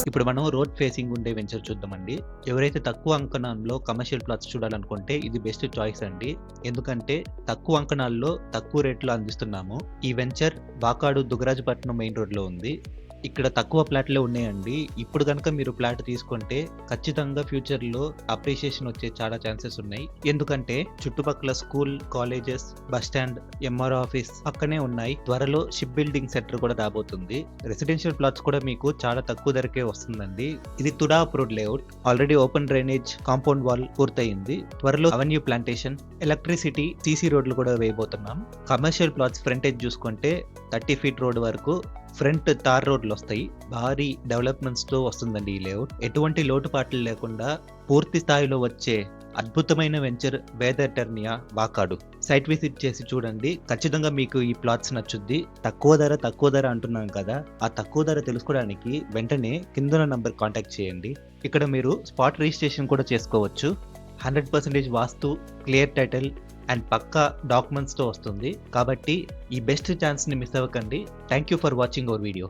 ఇప్పుడు మనం road facing ఉండే వెంచర్ చూద్దామండి. ఎవరైతే తక్కువ అంకణంలో కమర్షియల్ ప్లాట్స్ చూడాలనుకుంటే ఇది బెస్ట్ చాయిస్ అండి. ఎందుకంటే తక్కువ అంకణాల్లో తక్కువ రేట్‌లో అందిస్తున్నాము. ఈ వెంచర్ వాకాడు దుగ్గరాజపట్నం మెయిన్ రోడ్‌లో ఉంది. ఇక్కడ తక్కువ ప్లాట్‌లే ఉన్నాయండి. ఇప్పుడు గనక మీరు ప్లాట్ తీసుకుంటే ఖచ్చితంగా ఫ్యూచర్‌లో అప్రిషియేషన్ వచ్చే చాలా ఛాన్సెస్ ఉన్నాయి. ఎందుకంటే చుట్టుపక్కల school, colleges, bus stand, MRO office పక్కనే ఉన్నాయి. త్వరలో షిప్ బిల్డింగ్ సెంటర్ కూడా రాబోతుంది. రెసిడెన్షియల్ ప్లాట్స్ కూడా మీకు చాలా తక్కువ ధరకే వస్తుందండి. ఇది TUDA approved layout. Already open drainage, compound wall పూర్తయింది. త్వరలో అవెన్యూ ప్లాంటేషన్, ఎలక్ట్రిసిటీ, సీసీ రోడ్లు కూడా వేయబోతున్నాం. కమర్షియల్ ప్లాట్స్ ఫ్రంటేజ్ చూసుకుంటే 30 ఫీట్ రోడ్ వరకు ఫ్రంట్ తార్ రోడ్లు వస్తాయి. భారీ డెవలప్మెంట్స్ తో వస్తుందండి ఈ లేఅవుట్. ఎటువంటి లోటుపాట్లు లేకుండా పూర్తి స్థాయిలో వచ్చే అద్భుతమైన వెంచర్ వేదర్ వాకాడు. సైట్ విజిట్ చేసి చూడండి. ఖచ్చితంగా మీకు ఈ ప్లాట్స్ నచ్చుద్ది. తక్కువ ధర అంటున్నాం కదా, ఆ తక్కువ ధర తెలుసుకోవడానికి వెంటనే కింద నంబర్ కాంటాక్ట్ చేయండి. ఇక్కడ మీరు స్పాట్ రిజిస్ట్రేషన్ కూడా చేసుకోవచ్చు. 100% వాస్తు, క్లియర్ టైటిల్ అండ్ పక్కా డాక్యుమెంట్స్తో వస్తుంది. కాబట్టి ఈ బెస్ట్ ఛాన్స్ని మిస్ అవ్వకండి. Thank you for watching our video.